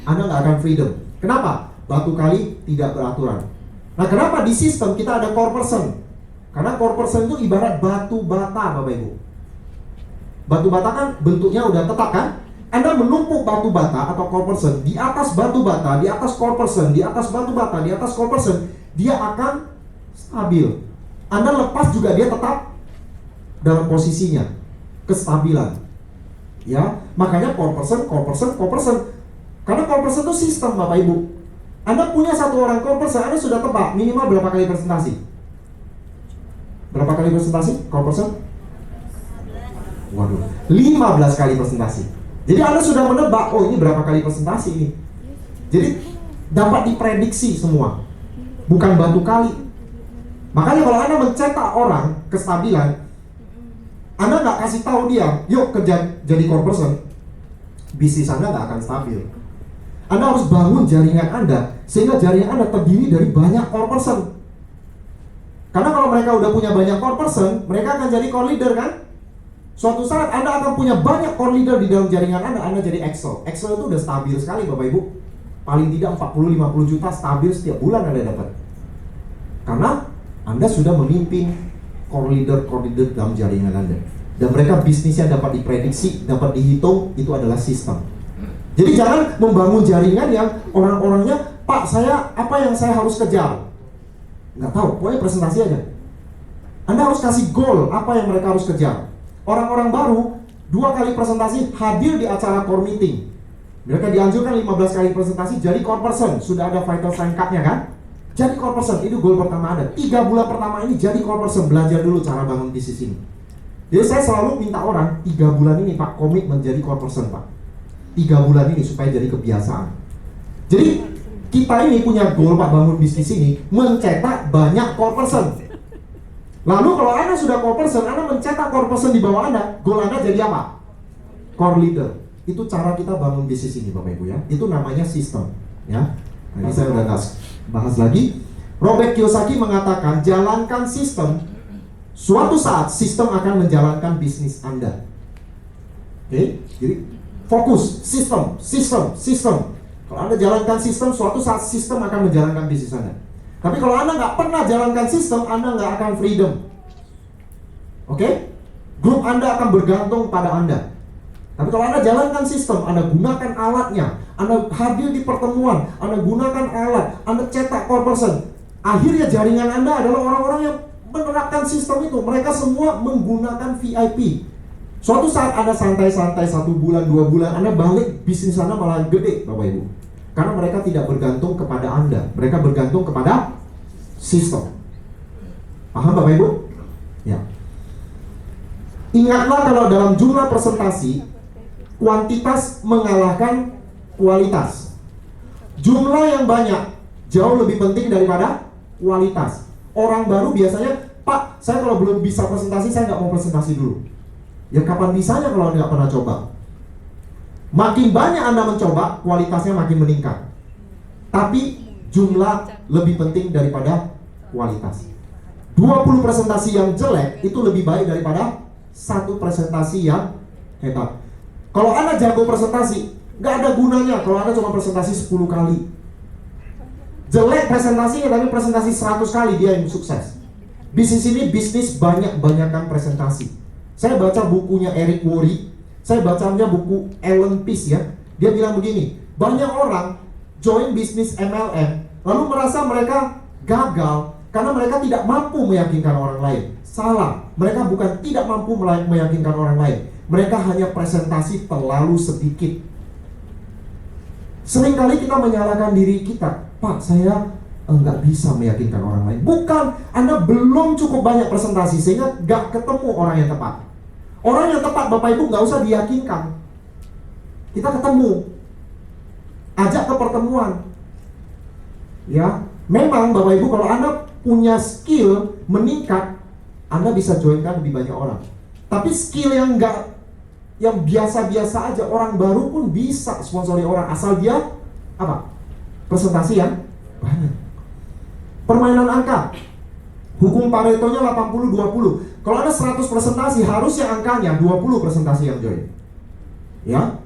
Anda nggak akan freedom. Kenapa? Batu kali tidak beraturan. Nah, kenapa di sistem kita ada core person? Karena core person itu ibarat batu bata Bapak Ibu. Batu bata kan bentuknya udah tetap kan? Anda menumpuk batu bata atau core person di atas batu bata, di atas core person, di atas batu bata, di atas core person, dia akan stabil. Anda lepas juga dia tetap dalam posisinya, kestabilan. Ya, makanya core person, core person, core person. Karena core person itu sistem Bapak Ibu. Anda punya satu orang core person, Anda sudah tebak minimal berapa kali presentasi? Berapa kali presentasi core person? Waduh, 15 kali presentasi. Jadi Anda sudah menebak, ini berapa kali presentasi ini. Jadi dapat diprediksi semua, bukan batu kali. Makanya kalau Anda mencetak orang kestabilan, Anda nggak kasih tahu dia, yuk kerja jadi core person, bisnis Anda nggak akan stabil. Anda harus bangun jaringan Anda, sehingga jaringan Anda terdiri dari banyak core person. Karena kalau mereka udah punya banyak core person, mereka akan jadi core leader kan? Suatu saat Anda akan punya banyak core leader di dalam jaringan Anda jadi Excel. Excel itu udah stabil sekali Bapak Ibu. Paling tidak 40-50 juta stabil setiap bulan Anda dapat. Karena Anda sudah memimpin core leader dalam jaringan Anda. Dan mereka bisnisnya dapat diprediksi, dapat dihitung, itu adalah sistem. Jadi jangan membangun jaringan yang orang-orangnya, Pak, apa yang saya harus kejar? Nggak tahu, pokoknya presentasi aja. Anda harus kasih goal, apa yang mereka harus kejar. Orang-orang baru 2 kali presentasi hadir di acara core meeting. Mereka dianjurkan 15 kali presentasi jadi core person. Sudah ada vital sign card-nya kan? Jadi core person, itu goal pertama Anda. 3 bulan pertama ini jadi core person, belajar dulu cara bangun bisnis ini. Jadi saya selalu minta orang 3 bulan ini Pak komit menjadi core person Pak. 3 bulan ini supaya jadi kebiasaan. Jadi kita ini punya goal Pak bangun bisnis ini mencetak banyak core person. Lalu kalau Anda sudah core person, Anda mencetak core person di bawah Anda, goal Anda jadi apa? Core leader. Itu cara kita bangun bisnis ini Bapak Ibu ya. Itu namanya sistem ya. Nah, ini saya udah bahas lagi. Robert Kiyosaki mengatakan jalankan sistem. Suatu saat sistem akan menjalankan bisnis Anda. Oke, jadi Fokus, sistem. Kalau Anda jalankan sistem, suatu saat sistem akan menjalankan bisnis Anda. Tapi kalau Anda nggak pernah jalankan sistem, Anda nggak akan freedom. Oke? Grup Anda akan bergantung pada Anda. Tapi kalau Anda jalankan sistem, Anda gunakan alatnya, Anda hadir di pertemuan, Anda gunakan alat, Anda cetak core person, akhirnya jaringan Anda adalah orang-orang yang menerapkan sistem itu. Mereka semua menggunakan VIP. Suatu saat Anda santai-santai 1 bulan, 2 bulan, Anda balik, bisnis Anda malah gede, Bapak Ibu. Karena mereka tidak bergantung kepada Anda, mereka bergantung kepada sistem. Paham Bapak Ibu? Ya. Ingatlah kalau dalam jumlah presentasi, kuantitas mengalahkan kualitas. Jumlah yang banyak jauh lebih penting daripada kualitas. Orang baru biasanya, Pak, saya kalau belum bisa presentasi, saya nggak mau presentasi dulu. Ya kapan bisanya kalau nggak pernah coba? Makin banyak Anda mencoba, kualitasnya makin meningkat. Tapi jumlah lebih penting daripada kualitas. 20 presentasi yang jelek itu lebih baik daripada 1 presentasi yang hebat. Kalau Anda jago presentasi, nggak ada gunanya kalau Anda cuma presentasi 10 kali. Jelek presentasinya, tapi presentasi 100 kali dia yang sukses. Bisnis ini bisnis banyak-banyakan presentasi. Saya baca bukunya Eric Worre, saya bacanya buku Alan Peace ya. Dia bilang begini, banyak orang join bisnis MLM lalu merasa mereka gagal karena mereka tidak mampu meyakinkan orang lain. Salah, mereka bukan tidak mampu meyakinkan orang lain, mereka hanya presentasi terlalu sedikit. Seringkali kita menyalahkan diri kita, Pak, saya nggak bisa meyakinkan orang lain. Bukan, Anda belum cukup banyak presentasi sehingga nggak ketemu orang yang tepat. Orang yang tepat Bapak Ibu nggak usah diyakinkan. Kita ketemu, ajak ke pertemuan. Ya, memang Bapak Ibu kalau Anda punya skill meningkat, Anda bisa joinkan lebih banyak orang. Tapi skill yang biasa-biasa aja, orang baru pun bisa sponsori orang asal dia apa? Presentasi yang banyak. Permainan angka, hukum Paretonya 80-20. Kalau ada 100 presentasi, harusnya angkanya 20 presentasi yang join. Ya.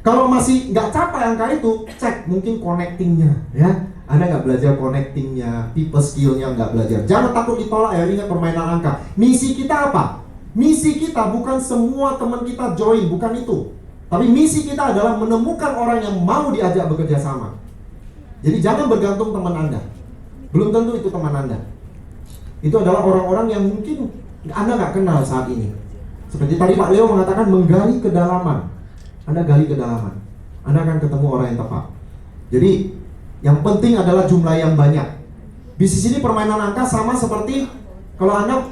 Kalau masih nggak capai angka itu, cek mungkin connectingnya, ya. Anda nggak belajar connectingnya, people skillnya nggak belajar. Jangan takut ditolak ya, ingat permainan angka. Misi kita apa? Misi kita bukan semua teman kita join, bukan itu. Tapi misi kita adalah menemukan orang yang mau diajak bekerja sama. Jadi jangan bergantung teman Anda. Belum tentu itu teman Anda. Itu adalah orang-orang yang mungkin Anda nggak kenal saat ini. Seperti tadi Pak Leo mengatakan menggali kedalaman. Anda gali kedalaman, Anda akan ketemu orang yang tepat. Jadi yang penting adalah jumlah yang banyak. Bisnis ini permainan angka sama seperti kalau Anda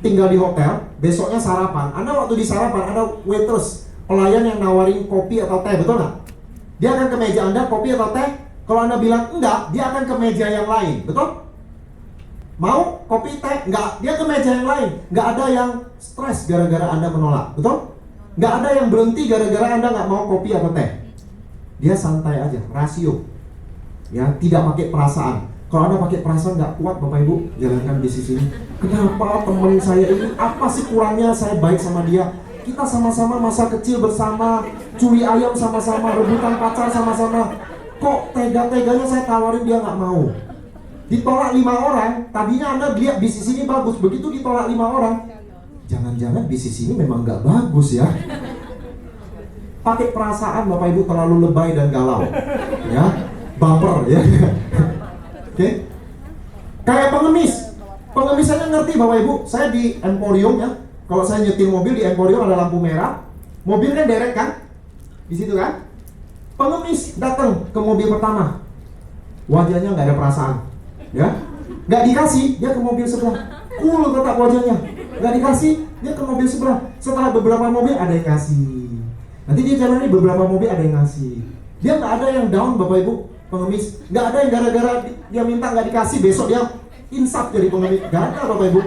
tinggal di hotel, besoknya sarapan. Anda waktu di sarapan, ada waitress, pelayan yang nawarin kopi atau teh, betul nggak? Dia akan ke meja Anda, kopi atau teh. Kalau Anda bilang enggak, dia akan ke meja yang lain, betul? Mau kopi teh? Enggak, dia ke meja yang lain. Enggak ada yang stres gara-gara Anda menolak, betul? Enggak ada yang berhenti gara-gara Anda nggak mau kopi atau teh. Dia santai aja, rasio. Ya, tidak pakai perasaan. Kalau Anda pakai perasaan nggak kuat Bapak Ibu jalankan bisnis ini. Kenapa teman saya ini, apa sih kurangnya saya baik sama dia? Kita sama-sama masa kecil bersama, curi ayam sama-sama, rebutan pacar sama-sama. Kok tega-teganya saya tawarin dia nggak mau? Ditolak 5 orang, tadinya Anda lihat bisnis ini bagus, begitu ditolak 5 orang, jangan-jangan bisnis ini memang nggak bagus ya. Pakai perasaan Bapak Ibu terlalu lebay dan galau, ya, baper ya. Oke, kayak pengemis saja ngerti Bapak Ibu. Saya di Emporium ya, kalau saya nyetir mobil di Emporium ada lampu merah, mobil kan derek kan, di situ kan. Pengemis datang ke mobil pertama, wajahnya nggak ada perasaan. Ya, nggak dikasih, dia ke mobil sebelah, cool tetap wajahnya. Nggak dikasih, dia ke mobil sebelah. Setelah beberapa mobil ada yang ngasih. Nanti dia jalani beberapa mobil ada yang ngasih. Dia nggak ada yang down Bapak Ibu, pengemis. Nggak ada yang gara-gara dia minta nggak dikasih, besok dia insaf jadi pengemis. Nggak ada Bapak Ibu.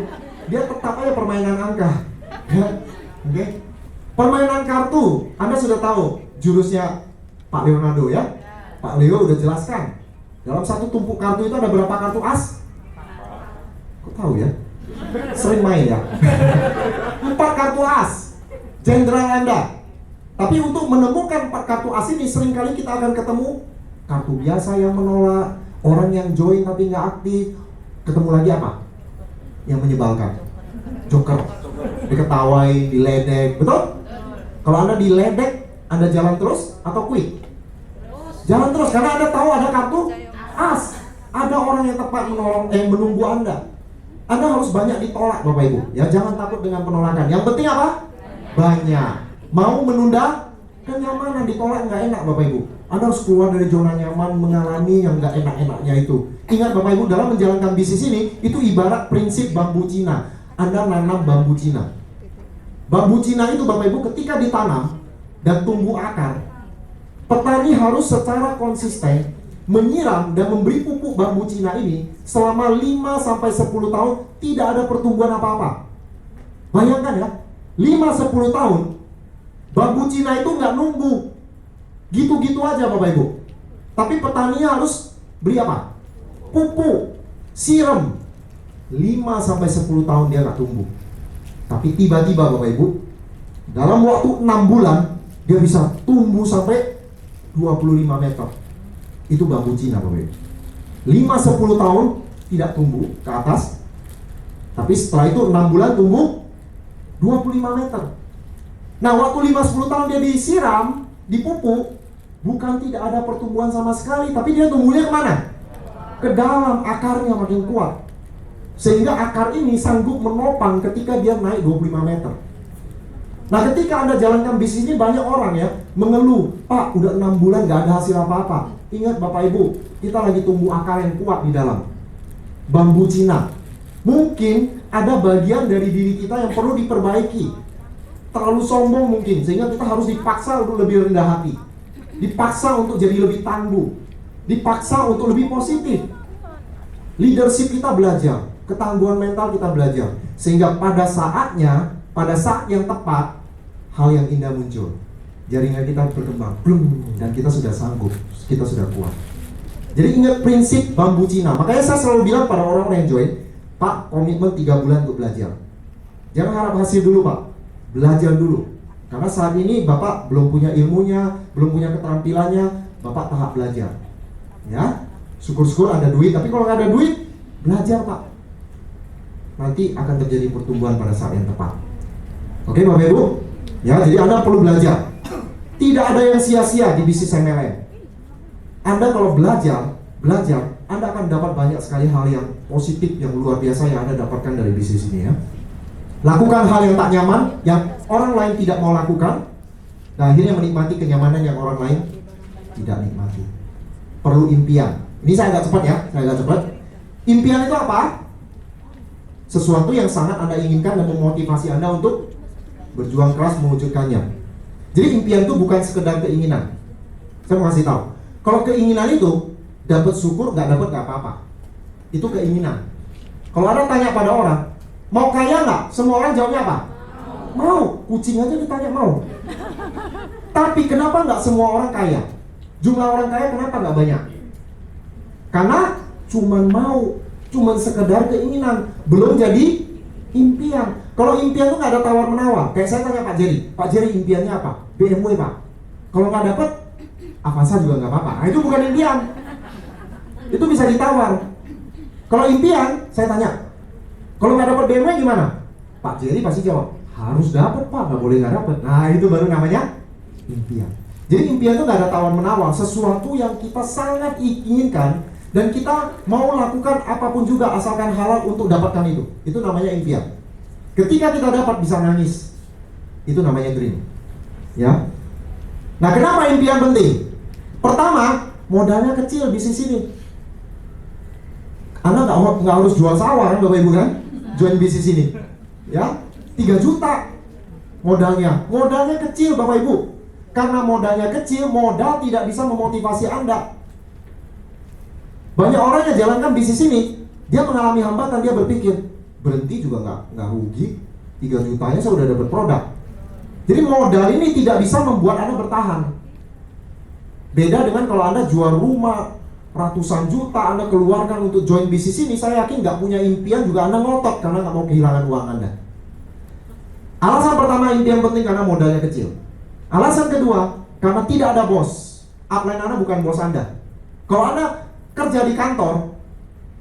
Dia tetap aja permainan angka. Ya, oke. Permainan kartu, Anda sudah tahu jurusnya Pak Leonardo ya. Pak Leo udah jelaskan. Dalam satu tumpuk kartu itu ada berapa kartu as? Kok tahu ya? Sering main ya. 4 kartu as. Jenderal Anda. Tapi untuk menemukan kartu as ini, seringkali kita akan ketemu kartu biasa yang menolak, orang yang join tapi nggak aktif. Ketemu lagi apa? Yang menyebalkan, joker, diketawain, diledek, betul? Kalau Anda diledek, Anda jalan terus atau quit? Jalan terus, karena Anda tahu ada kartu as. Ada orang yang tepat menunggu Anda. Anda harus banyak ditolak, Bapak Ibu. Ya, jangan takut dengan penolakan. Yang penting apa? Banyak. Mau menunda kenyamanan, ditolak nggak enak, Bapak Ibu. Anda harus keluar dari zona nyaman, mengalami yang nggak enak-enaknya itu. Ingat Bapak Ibu, dalam menjalankan bisnis ini, itu ibarat prinsip bambu Cina. Anda nanam bambu Cina. Bambu Cina itu Bapak Ibu ketika ditanam dan tumbuh akar, petani harus secara konsisten menyiram dan memberi pupuk bambu Cina ini selama 5-10 tahun, tidak ada pertumbuhan apa-apa. Bayangkan ya, 5-10 tahun bambu Cina itu nggak numbuh, gitu-gitu aja Bapak Ibu. Tapi petaninya harus beri apa? Pupuk, siram. 5-10 tahun dia nggak tumbuh. Tapi tiba-tiba Bapak Ibu, dalam waktu 6 bulan dia bisa tumbuh sampai 25 meter. Itu bambu Cina Bapak Ibu. 5-10 tahun tidak tumbuh ke atas, tapi setelah itu 6 bulan tumbuh 25 meter. Nah, waktu 5-10 tahun dia disiram, dipupuk, bukan tidak ada pertumbuhan sama sekali, tapi dia tumbuhnya kemana? Ke dalam, akarnya makin kuat. Sehingga akar ini sanggup menopang ketika dia naik 25 meter. Nah, ketika Anda jalankan bisnis ini, banyak orang ya mengeluh, Pak, udah 6 bulan gak ada hasil apa-apa. Ingat Bapak Ibu, kita lagi tumbuh akar yang kuat di dalam bambu Cina. Mungkin ada bagian dari diri kita yang perlu diperbaiki. Terlalu sombong mungkin, sehingga kita harus dipaksa untuk lebih rendah hati, dipaksa untuk jadi lebih tangguh, dipaksa untuk lebih positif. Leadership kita belajar, ketangguhan mental kita belajar, sehingga pada saatnya, pada saat yang tepat, hal yang indah muncul. Jaringan kita berkembang, dan kita sudah sanggup, kita sudah kuat. Jadi ingat prinsip bambu Cina. Makanya saya selalu bilang pada orang-orang yang join, Pak, komitmen 3 bulan untuk belajar. Jangan harap hasil dulu Pak, belajar dulu. Karena saat ini Bapak belum punya ilmunya, belum punya keterampilannya, Bapak tahap belajar. Ya, syukur-syukur ada duit, tapi kalau nggak ada duit, belajar Pak. Nanti akan terjadi pertumbuhan pada saat yang tepat. Oke Bapak Ibu? Ya, jadi Anda perlu belajar. Tidak ada yang sia-sia di bisnis MLM. Anda kalau belajar, Anda akan dapat banyak sekali hal yang positif, yang luar biasa yang Anda dapatkan dari bisnis ini ya. Lakukan hal yang tak nyaman, yang orang lain tidak mau lakukan, dan akhirnya menikmati kenyamanan yang orang lain tidak nikmati. Perlu impian. Ini saya agak cepat ya, Impian itu apa? Sesuatu yang sangat Anda inginkan dan memotivasi Anda untuk berjuang keras mewujudkannya. Jadi impian itu bukan sekedar keinginan. Saya mau kasih tahu, kalau keinginan itu dapat syukur, nggak dapat nggak apa-apa. Itu keinginan. Kalau Anda tanya pada orang, mau kaya nggak? Semua orang jawabnya apa? Mau. Kucing aja ditanya mau. Tapi kenapa nggak semua orang kaya? Jumlah orang kaya kenapa nggak banyak? Karena cuman mau, cuman sekedar keinginan, belum jadi impian. Kalau impian itu nggak ada tawar-menawar. Kayak saya tanya Pak Jerry impiannya apa? BMW Pak. Kalau nggak dapet, Avanza juga nggak apa-apa. Nah, itu bukan impian. Itu bisa ditawar. Kalau impian, saya tanya, kalau nggak dapet BMW gimana? Pak Jerry pasti jawab, harus dapet Pak, nggak boleh nggak dapet. Nah, itu baru namanya impian. Jadi impian itu nggak ada tawar-menawar, sesuatu yang kita sangat inginkan dan kita mau lakukan apapun juga asalkan halal untuk dapatkan itu. Itu namanya impian. Ketika kita dapat bisa nangis, itu namanya dream. Ya. Nah, kenapa impian penting? Pertama, modalnya kecil bisnis ini. Anda nggak harus jual sawah kan Bapak Ibu kan? Join bisnis ini. Ya, 3 juta modalnya. Modalnya kecil Bapak Ibu. Karena modalnya kecil, modal tidak bisa memotivasi Anda. Banyak orang yang jalankan bisnis ini, dia mengalami hambatan, dia berpikir, berhenti juga nggak rugi, 3 jutanya saya udah dapat produk. Jadi modal ini tidak bisa membuat Anda bertahan. Beda dengan kalau Anda jual rumah ratusan juta Anda keluarkan untuk join bisnis ini, saya yakin nggak punya impian juga Anda ngotot karena nggak mau kehilangan uang Anda. Alasan pertama impian penting karena modalnya kecil. Alasan kedua, karena tidak ada bos. Upline Anda bukan bos Anda. Kalau Anda kerja di kantor,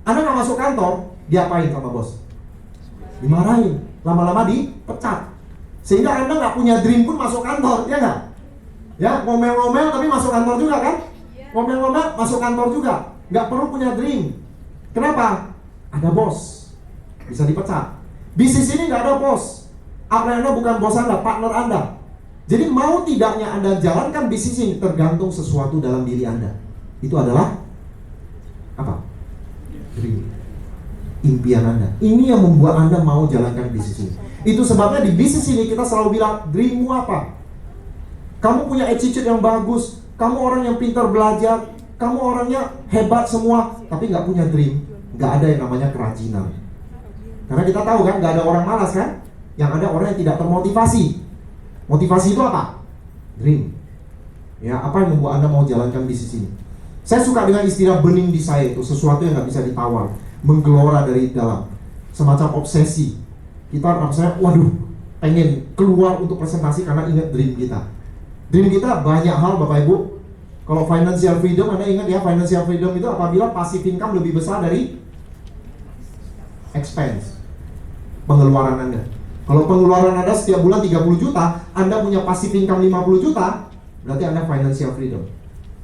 Anda nggak masuk kantor, diapain sama bos? Dimarahin, lama-lama dipecat. Sehingga Anda nggak punya dream pun masuk kantor, ya nggak? Ya, ngomel-ngomel tapi masuk kantor juga kan? Ngomel-ngomel masuk kantor juga, nggak perlu punya dream. Kenapa? Ada bos, bisa dipecat. Bisnis ini nggak ada bos. Upline Anda bukan bos Anda, partner Anda. Jadi mau tidaknya Anda jalankan bisnis ini tergantung sesuatu dalam diri Anda. Itu adalah apa? Dream, impian Anda. Ini yang membuat Anda mau jalankan bisnis ini. Itu sebabnya di bisnis ini kita selalu bilang, dreammu apa? Kamu punya attitude yang bagus, kamu orang yang pintar belajar, kamu orangnya hebat semua, tapi nggak punya dream, nggak ada yang namanya kerajinan. Karena kita tahu kan, nggak ada orang malas kan? Yang ada orang yang tidak termotivasi. Motivasi itu apa? Dream. Ya, apa yang membuat Anda mau jalankan bisnis ini? Saya suka dengan istilah burning desire, itu sesuatu yang nggak bisa ditawar, menggelora dari dalam, semacam obsesi. Kita rasanya, waduh, pengen keluar untuk presentasi karena ingat dream kita. Dream kita banyak hal, Bapak Ibu. Kalau financial freedom, Anda ingat ya, financial freedom itu apabila passive income lebih besar dari expense, pengeluaran Anda. Kalau pengeluaran Anda setiap bulan 30 juta, Anda punya passive income 50 juta, berarti Anda financial freedom.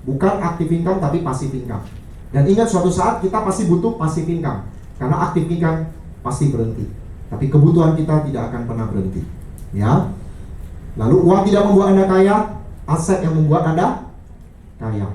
Bukan active income tapi passive income. Dan ingat, suatu saat kita pasti butuh passive income, karena active income pasti berhenti. Tapi kebutuhan kita tidak akan pernah berhenti. Ya. Lalu uang tidak membuat Anda kaya, aset yang membuat Anda kaya.